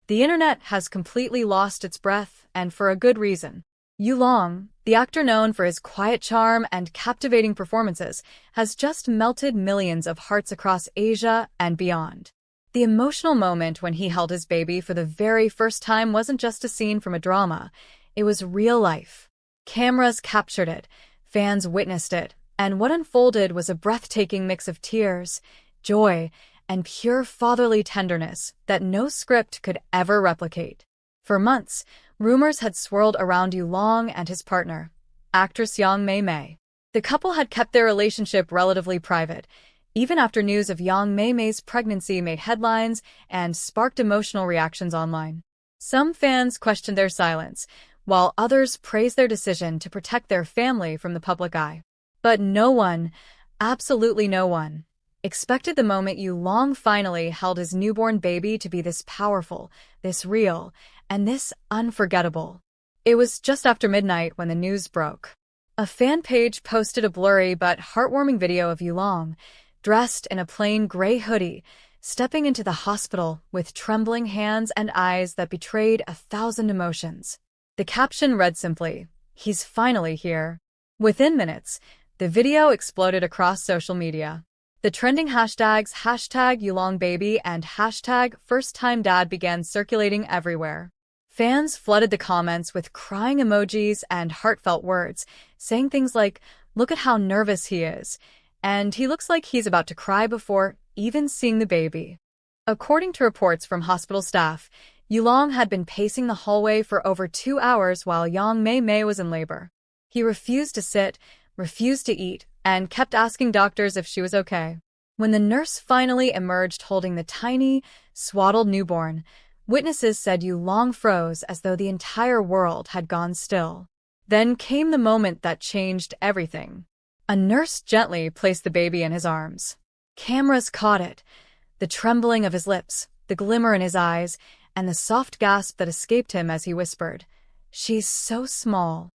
The internet has completely lost its breath, and for a good reason. Yulong, the actor known for his quiet charm and captivating performances, has just melted millions of hearts across Asia and beyond. The emotional moment when he held his baby for the very first time wasn't just a scene from a drama, it was real life. Cameras captured it, fans witnessed it, and what unfolded was a breathtaking mix of tears, joy, and pure fatherly tenderness that no script could ever replicate. For months, rumors had swirled around Yulong and his partner, actress Yang Mei Mei. The couple had kept their relationship relatively private, even after news of Yang Mei Mei's pregnancy made headlines and sparked emotional reactions online. Some fans questioned their silence, while others praised their decision to protect their family from the public eye. But no one, absolutely no one, expected the moment Yulong finally held his newborn baby to be this powerful, this real, and this unforgettable. It was just after midnight when the news broke. A fan page posted a blurry but heartwarming video of Yulong, dressed in a plain gray hoodie, stepping into the hospital with trembling hands and eyes that betrayed 1,000 emotions. The caption read simply, "He's finally here." Within minutes, the video exploded across social media. The trending hashtags #YulongBaby and #FirstTimeDad began circulating everywhere. Fans flooded the comments with crying emojis and heartfelt words, saying things like, "Look at how nervous he is," and "He looks like he's about to cry before even seeing the baby." According to reports from hospital staff, Yulong had been pacing the hallway for over 2 hours while Yang Mei Mei was in labor. He refused to sit, refused to eat, and kept asking doctors if she was okay. When the nurse finally emerged holding the tiny, swaddled newborn, witnesses said Yulong froze as though the entire world had gone still. Then came the moment that changed everything. A nurse gently placed the baby in his arms. Cameras caught it, the trembling of his lips, the glimmer in his eyes, and the soft gasp that escaped him as he whispered, "She's so small."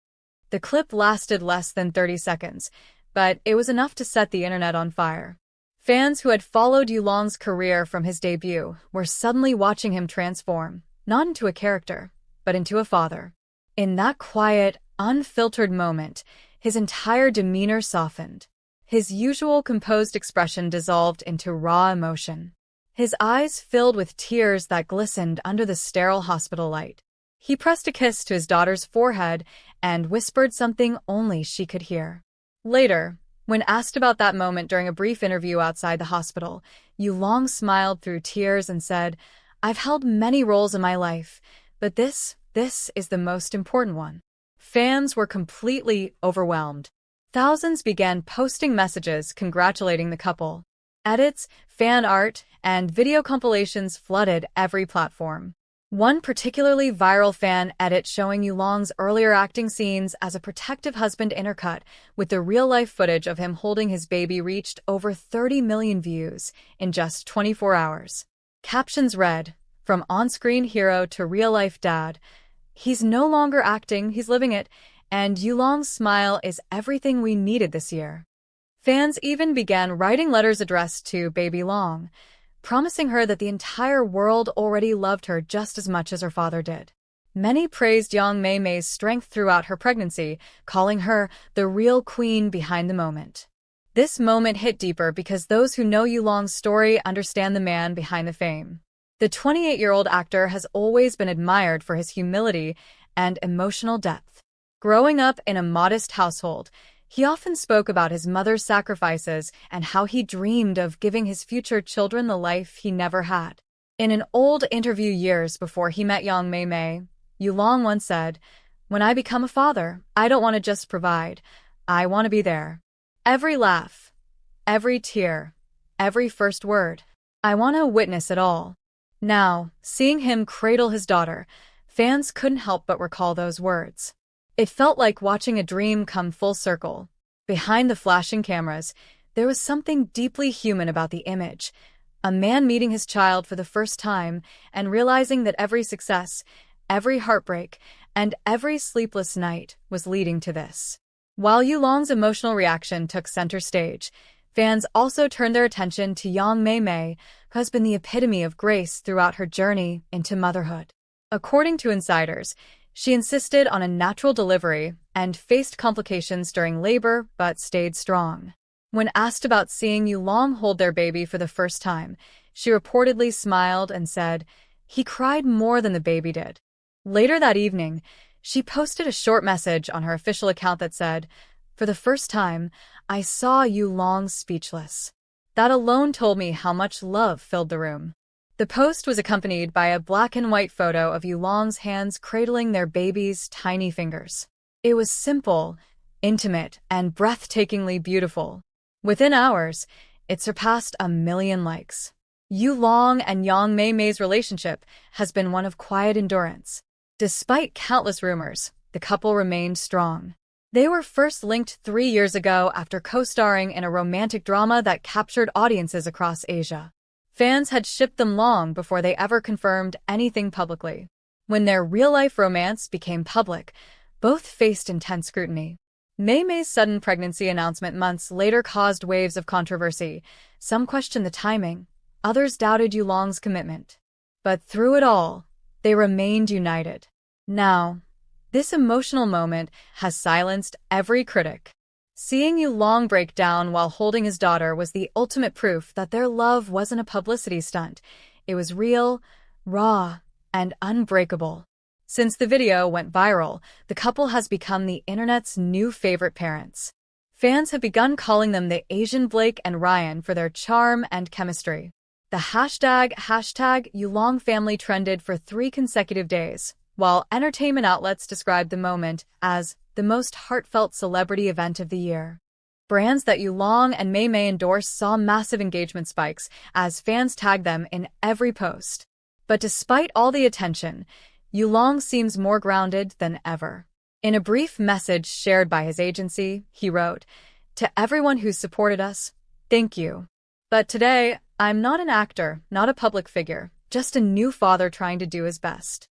The clip lasted less than 30 seconds, but it was enough to set the internet on fire. Fans who had followed Yulong's career from his debut were suddenly watching him transform, not into a character, but into a father. In that quiet, unfiltered moment, his entire demeanor softened. His usual composed expression dissolved into raw emotion. His eyes filled with tears that glistened under the sterile hospital light. He pressed a kiss to his daughter's forehead and whispered something only she could hear. Later, when asked about that moment during a brief interview outside the hospital, Yulong smiled through tears and said, "I've held many roles in my life, but this is the most important one." Fans were completely overwhelmed. Thousands began posting messages congratulating the couple. Edits, fan art, and video compilations flooded every platform. One particularly viral fan edit showing Yulong's earlier acting scenes as a protective husband intercut with the real-life footage of him holding his baby reached over 30 million views in just 24 hours. Captions read, "From on-screen hero to real-life dad. He's no longer acting, he's living it, and Yulong's smile is everything we needed this year." Fans even began writing letters addressed to Baby Long, promising her that the entire world already loved her just as much as her father did. Many praised Yang Mei Mei's strength throughout her pregnancy, calling her the real queen behind the moment. This moment hit deeper because those who know Yulong's story understand the man behind the fame. The 28-year-old actor has always been admired for his humility and emotional depth. Growing up in a modest household, he often spoke about his mother's sacrifices and how he dreamed of giving his future children the life he never had. In an old interview years before he met Yang Mei Mei, Yulong once said, "When I become a father, I don't want to just provide. I want to be there. Every laugh, every tear, every first word. I want to witness it all." Now, seeing him cradle his daughter, fans couldn't help but recall those words. It felt like watching a dream come full circle. Behind the flashing cameras, there was something deeply human about the image. A man meeting his child for the first time and realizing that every success, every heartbreak, and every sleepless night was leading to this. While Yulong's emotional reaction took center stage, Fans also turned their attention to Yang Mei Mei, who has been the epitome of grace throughout her journey into motherhood. According to insiders, she insisted on a natural delivery and faced complications during labor but stayed strong. When asked about seeing Yulong hold their baby for the first time, she reportedly smiled and said, "He cried more than the baby did." Later that evening, she posted a short message on her official account that said, "For the first time, I saw Yulong speechless. That alone told me how much love filled the room." The post was accompanied by a black and white photo of Yulong's hands cradling their baby's tiny fingers. It was simple, intimate, and breathtakingly beautiful. Within hours, it surpassed 1 million likes. Yulong and Yang Mei Mei's relationship has been one of quiet endurance. Despite countless rumors, the couple remained strong. They were first linked 3 years ago after co-starring in a romantic drama that captured audiences across Asia. Fans had shipped them long before they ever confirmed anything publicly. When their real-life romance became public, both faced intense scrutiny. Maymay's sudden pregnancy announcement months later caused waves of controversy. Some questioned the timing, others doubted Yulong's commitment. But through it all, they remained united. Now, this emotional moment has silenced every critic. Seeing Yulong break down while holding his daughter was the ultimate proof that their love wasn't a publicity stunt. It was real, raw, and unbreakable. Since the video went viral, the couple has become the internet's new favorite parents. Fans have begun calling them the Asian Blake and Ryan for their charm and chemistry. The hashtag Yulong family trended for 3 consecutive days, while entertainment outlets described the moment as the most heartfelt celebrity event of the year. Brands that Yulong and Maymay endorse saw massive engagement spikes as fans tagged them in every post. But despite all the attention, Yulong seems more grounded than ever. In a brief message shared by his agency, he wrote, "To everyone who's supported us, thank you. But today, I'm not an actor, not a public figure, just a new father trying to do his best."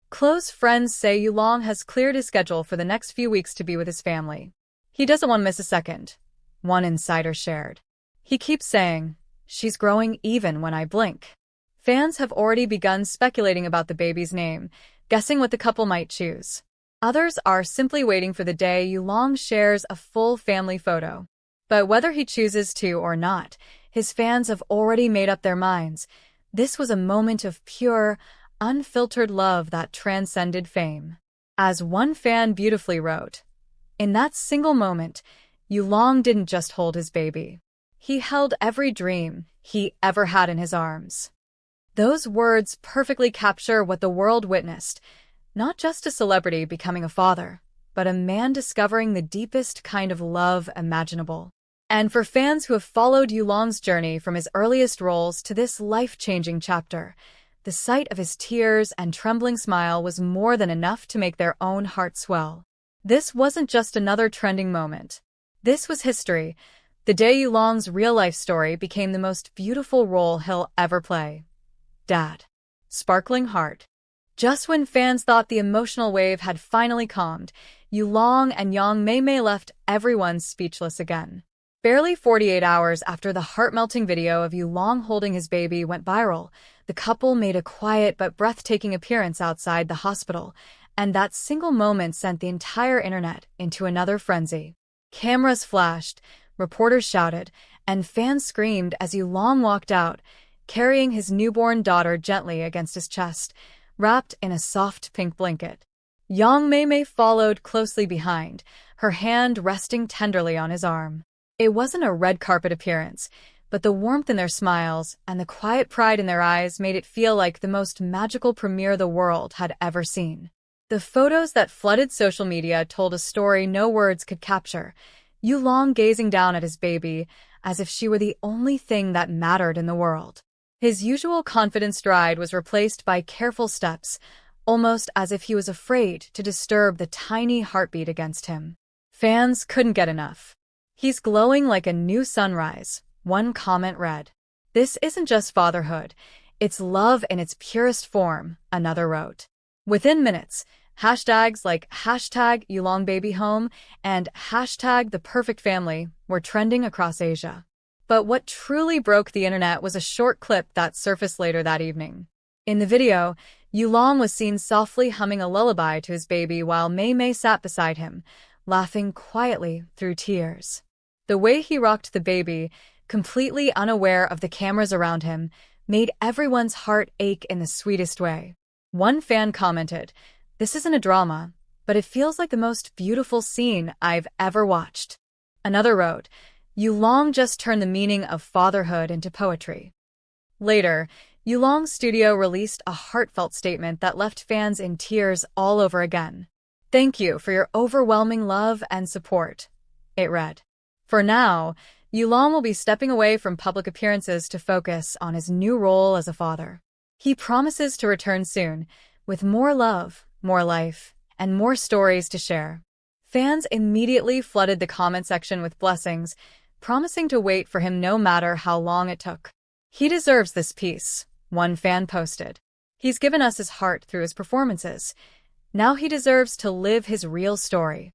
Close friends say Yulong has cleared his schedule for the next few weeks to be with his family. He doesn't want to miss a second, one insider shared. He keeps saying, "She's growing even when I blink." Fans have already begun speculating about the baby's name, guessing what the couple might choose. Others are simply waiting for the day Yulong shares a full family photo. But whether he chooses to or not, his fans have already made up their minds. This was a moment of pure, unfiltered love that transcended fame. As one fan beautifully wrote, "In that single moment, Yulong didn't just hold his baby. He held every dream he ever had in his arms." Those words perfectly capture what the world witnessed, not just a celebrity becoming a father, but a man discovering the deepest kind of love imaginable. And for fans who have followed Yulong's journey from his earliest roles to this life-changing chapter, the sight of his tears and trembling smile was more than enough to make their own hearts swell. This wasn't just another trending moment. This was history. The day Yulong's real-life story became the most beautiful role he'll ever play. Dad. Sparkling heart. Just when fans thought the emotional wave had finally calmed, Yulong and Yang Mei Mei left everyone speechless again. Barely 48 hours after the heart-melting video of Yulong holding his baby went viral, the couple made a quiet but breathtaking appearance outside the hospital, and that single moment sent the entire internet into another frenzy. Cameras flashed, reporters shouted, and fans screamed as Yulong walked out, carrying his newborn daughter gently against his chest, wrapped in a soft pink blanket. Yang Mei Mei followed closely behind, her hand resting tenderly on his arm. It wasn't a red carpet appearance, but the warmth in their smiles and the quiet pride in their eyes made it feel like the most magical premiere the world had ever seen. The photos that flooded social media told a story no words could capture, Yulong gazing down at his baby as if she were the only thing that mattered in the world. His usual confident stride was replaced by careful steps, almost as if he was afraid to disturb the tiny heartbeat against him. Fans couldn't get enough. "He's glowing like a new sunrise," one comment read. "This isn't just fatherhood, it's love in its purest form," another wrote. Within minutes, hashtags like #YulongBabyHome and #ThePerfectFamily were trending across Asia. But what truly broke the internet was a short clip that surfaced later that evening. In the video, Yulong was seen softly humming a lullaby to his baby while Maymay sat beside him, laughing quietly through tears. The way he rocked the baby, completely unaware of the cameras around him, made everyone's heart ache in the sweetest way. One fan commented, "This isn't a drama, but it feels like the most beautiful scene I've ever watched." Another wrote, "Yulong just turned the meaning of fatherhood into poetry." Later, Yulong's studio released a heartfelt statement that left fans in tears all over again. "Thank you for your overwhelming love and support," it read. For now, Yulong will be stepping away from public appearances to focus on his new role as a father. He promises to return soon, with more love, more life, and more stories to share. Fans immediately flooded the comment section with blessings, promising to wait for him no matter how long it took. "He deserves this peace," one fan posted. "He's given us his heart through his performances. Now he deserves to live his real story."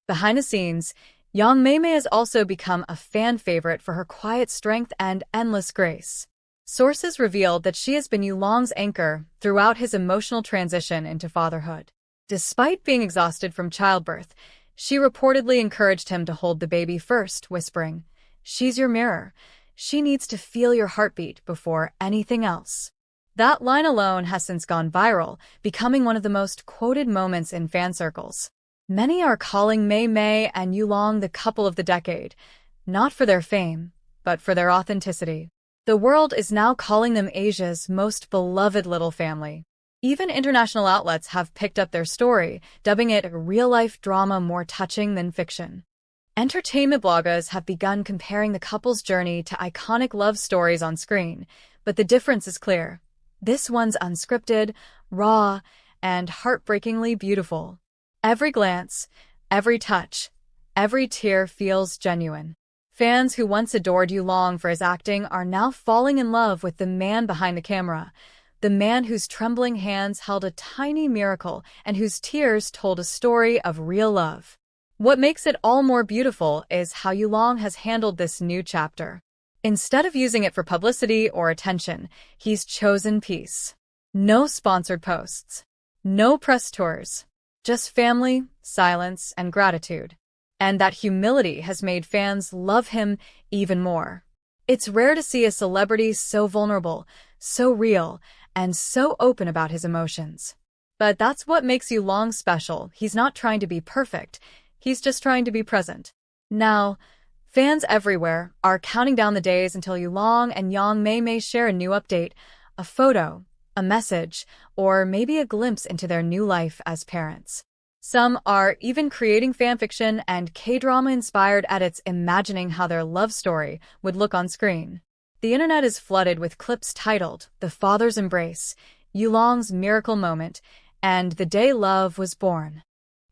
Behind the scenes, Yang Mei Mei has also become a fan favorite for her quiet strength and endless grace. Sources revealed that she has been Yulong's anchor throughout his emotional transition into fatherhood. Despite being exhausted from childbirth, she reportedly encouraged him to hold the baby first, whispering, "She's your mirror. She needs to feel your heartbeat before anything else." That line alone has since gone viral, becoming one of the most quoted moments in fan circles. Many are calling Maymay and Yulong the couple of the decade, not for their fame, but for their authenticity. The world is now calling them Asia's most beloved little family. Even international outlets have picked up their story, dubbing it a real-life drama more touching than fiction. Entertainment bloggers have begun comparing the couple's journey to iconic love stories on screen, but the difference is clear. This one's unscripted, raw, and heartbreakingly beautiful. Every glance, every touch, every tear feels genuine. Fans who once adored Yulong for his acting are now falling in love with the man behind the camera, the man whose trembling hands held a tiny miracle and whose tears told a story of real love. What makes it all more beautiful is how Yulong has handled this new chapter. Instead of using it for publicity or attention, he's chosen peace. No sponsored posts. No press tours. Just family, silence, and gratitude. And that humility has made fans love him even more. It's rare to see a celebrity so vulnerable, so real, and so open about his emotions. But that's what makes Yulong special. He's not trying to be perfect. He's just trying to be present. Now, fans everywhere are counting down the days until Yulong and Yang Mei Mei share a new update, a photo, a message, or maybe a glimpse into their new life as parents. Some are even creating fanfiction and K-drama-inspired edits imagining how their love story would look on screen. The internet is flooded with clips titled "The Father's Embrace," "Yulong's Miracle Moment," and "The Day Love Was Born."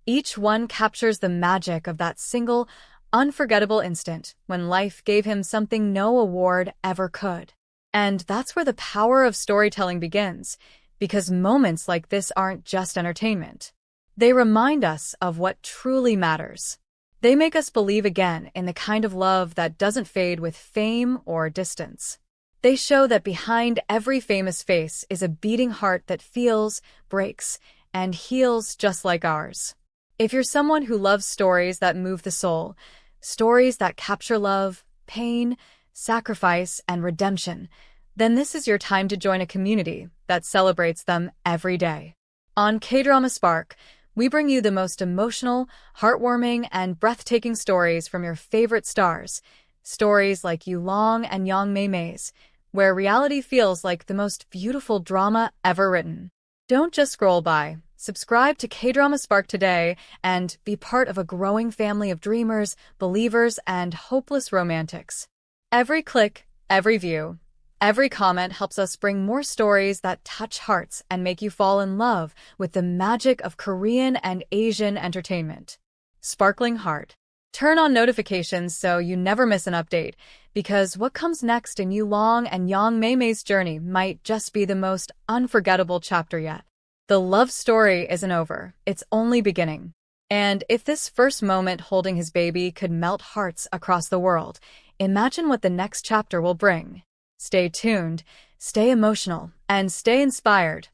Each one captures the magic of that single, unforgettable instant when life gave him something no award ever could. And that's where the power of storytelling begins, because moments like this aren't just entertainment. They remind us of what truly matters. They make us believe again in the kind of love that doesn't fade with fame or distance. They show that behind every famous face is a beating heart that feels, breaks, and heals just like ours. If you're someone who loves stories that move the soul, stories that capture love, pain, sacrifice, and redemption, then this is your time to join a community that celebrates them every day. On K-Drama Spark, we bring you the most emotional, heartwarming, and breathtaking stories from your favorite stars. Stories like Yulong and Yang Mei Mei's, where reality feels like the most beautiful drama ever written. Don't just scroll by. Subscribe to K-Drama Spark today and be part of a growing family of dreamers, believers, and hopeless romantics. Every click, every view, every comment helps us bring more stories that touch hearts and make you fall in love with the magic of Korean and Asian entertainment. Sparkling Heart. Turn on notifications so you never miss an update, because what comes next in Yulong and Yang Mei Mei's journey might just be the most unforgettable chapter yet. The love story isn't over, it's only beginning. And if this first moment holding his baby could melt hearts across the world, Imagine what the next chapter will bring. Stay tuned, stay emotional, and stay inspired.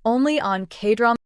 Only on K-Drama.